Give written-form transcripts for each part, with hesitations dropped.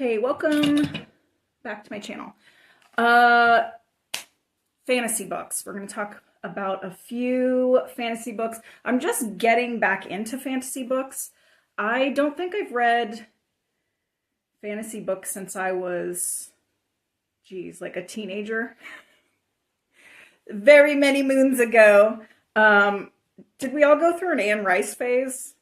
Okay, welcome back to my channel. Fantasy books. We're going to talk about a few fantasy books. I'm just getting back into fantasy books. I don't think I've read fantasy books since I was, like a teenager. Very many moons ago. Did we all go through an Anne Rice phase?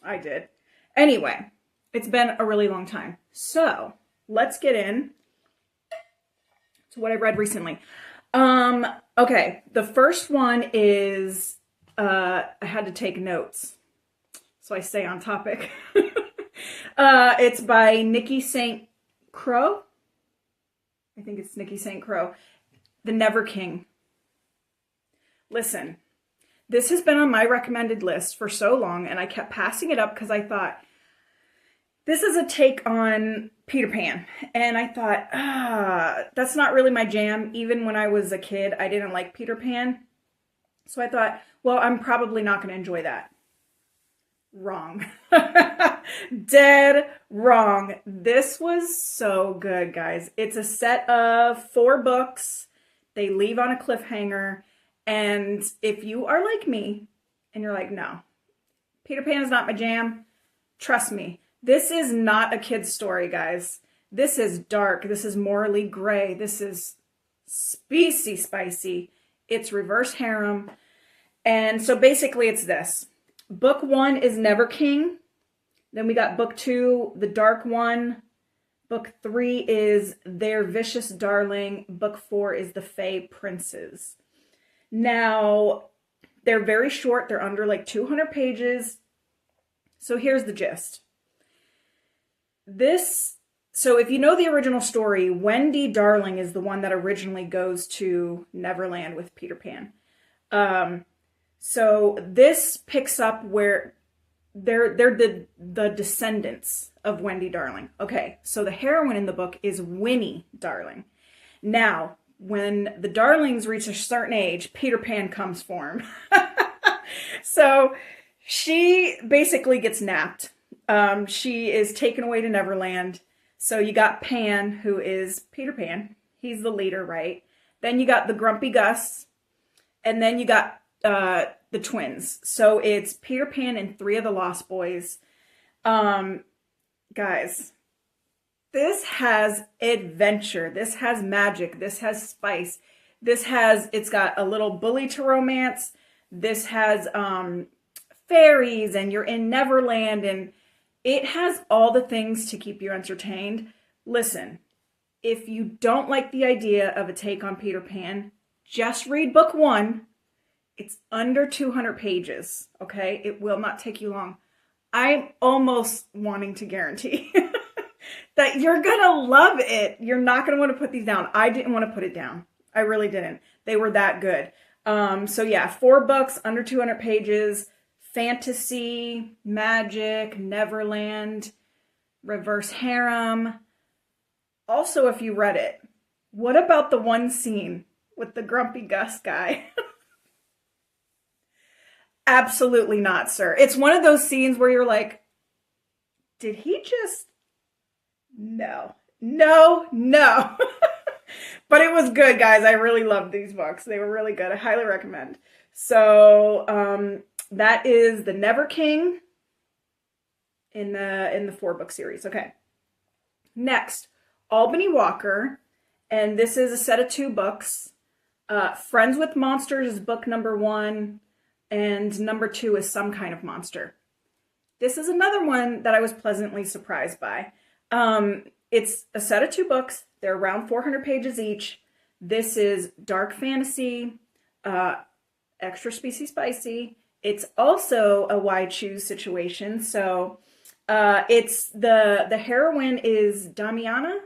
I did. Anyway, it's been a really long time. So let's get in to what I read recently. Okay, the first one is, I had to take notes, so I stay on topic. It's by Nikki St. Crow. I think it's Nikki St. Crow. The Never King. Listen, this has been on my recommended list for so long, and I kept passing it up because I thought, this is a take on Peter Pan. And I thought, that's not really my jam. Even when I was a kid, I didn't like Peter Pan. So I thought, well, I'm probably not going to enjoy that. Wrong. Dead wrong. This was so good, guys. It's a set of 4 books. They leave on a cliffhanger. And if you are like me, and you're like, no, Peter Pan is not my jam, trust me. This is not a kid's story, guys. This is dark. This is morally gray. This is spicy. It's reverse harem. And so basically it's this. Book 1 is Never King. Then we got book 2, The Dark One. Book 3 is Their Vicious Darling. Book 4 is The Fae Princes. Now, they're very short. They're under like 200 pages. So here's the gist. So if you know the original story, Wendy Darling is the one that originally goes to Neverland with Peter Pan. So this picks up where they're the descendants of Wendy Darling. Okay, so the heroine in the book is Winnie Darling. Now, when the Darlings reach a certain age, Peter Pan comes for them. So she basically gets napped. She is taken away to Neverland. So you got Pan, who is Peter Pan. He's the leader, right? Then you got the Grumpy Gus. And then you got the twins. So it's Peter Pan and 3 of the Lost Boys. Guys, this has adventure. This has magic. This has spice. It's got a little bully to romance. This has fairies, and you're in Neverland, and it has all the things to keep you entertained. Listen, if you don't like the idea of a take on Peter Pan, just read book 1. It's under 200 pages, okay? It will not take you long. I'm almost wanting to guarantee that you're gonna love it. You're not gonna want to put these down. I didn't want to put it down. I really didn't. They were that good. So yeah, 4 books, under 200 pages. Fantasy, magic, Neverland, reverse harem. Also, if you read it, what about the one scene with the Grumpy Gus guy? Absolutely not, sir. It's one of those scenes where you're like, did he just... No. But it was good, guys. I really loved these books. They were really good. I highly recommend. So, that is The Never King in the 4-book series. Okay. Next, Albany Walker, and this is a set of 2 books. Friends with Monsters is book number 1, and number 2 is Some Kind of Monster. This is another one that I was pleasantly surprised by. It's a set of 2 books. They're around 400 pages each. This is dark fantasy, extra spicy. It's also a why choose situation. So it's the heroine is Damiana,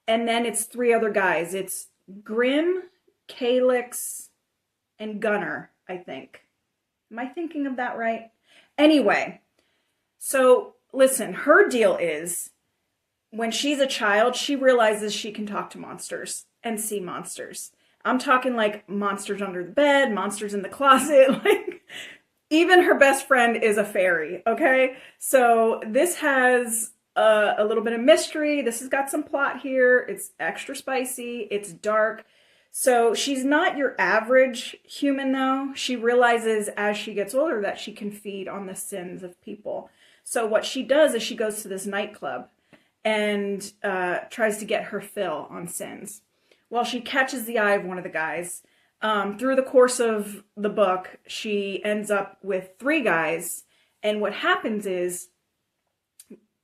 and then it's 3 other guys. It's Grim, Calyx, and Gunner, I think. Am I thinking of that right? Anyway, so listen, her deal is when she's a child, she realizes she can talk to monsters and see monsters. I'm talking like monsters under the bed, monsters in the closet, like even her best friend is a fairy, okay? So this has a little bit of mystery. This has got some plot here. It's extra spicy. It's dark. So she's not your average human, though. She realizes as she gets older that she can feed on the sins of people. So what she does is she goes to this nightclub and tries to get her fill on sins. Well, she catches the eye of one of the guys. Through the course of the book, she ends up with 3 guys. And what happens is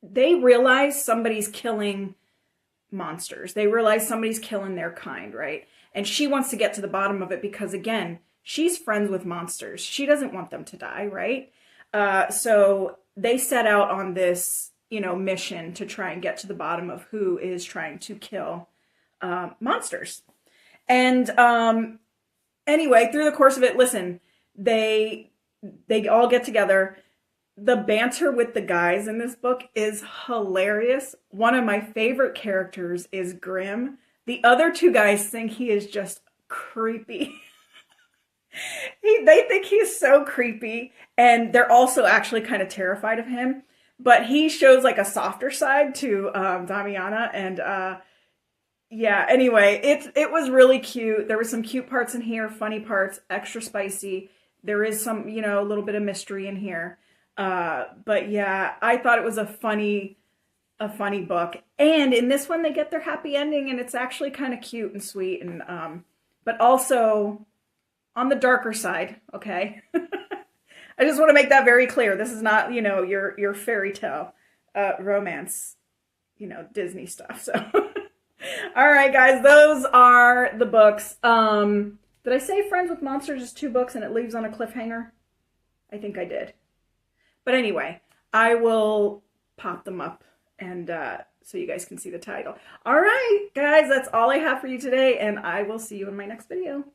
they realize somebody's killing monsters. They realize somebody's killing their kind, right? And she wants to get to the bottom of it because, again, she's friends with monsters. She doesn't want them to die, right? So they set out on this, mission to try and get to the bottom of who is trying to kill monsters. And anyway, through the course of it, listen, they all get together. The banter with the guys in this book is hilarious. One of my favorite characters is Grim. The other 2 guys think he is just creepy. They think he's so creepy, and they're also actually kind of terrified of him. But he shows like a softer side to Damiana, and yeah. Anyway, it was really cute. There were some cute parts in here, funny parts, extra spicy. There is some, a little bit of mystery in here. But yeah, I thought it was a funny book. And in this one, they get their happy ending, and it's actually kind of cute and sweet, and but also on the darker side. Okay, I just want to make that very clear. This is not, your fairy tale romance, Disney stuff. So, all right, guys, those are the books. Did I say Friends with Monsters is 2 books and it leaves on a cliffhanger? I think I did. But anyway, I will pop them up and so you guys can see the title. All right, guys, that's all I have for you today, and I will see you in my next video.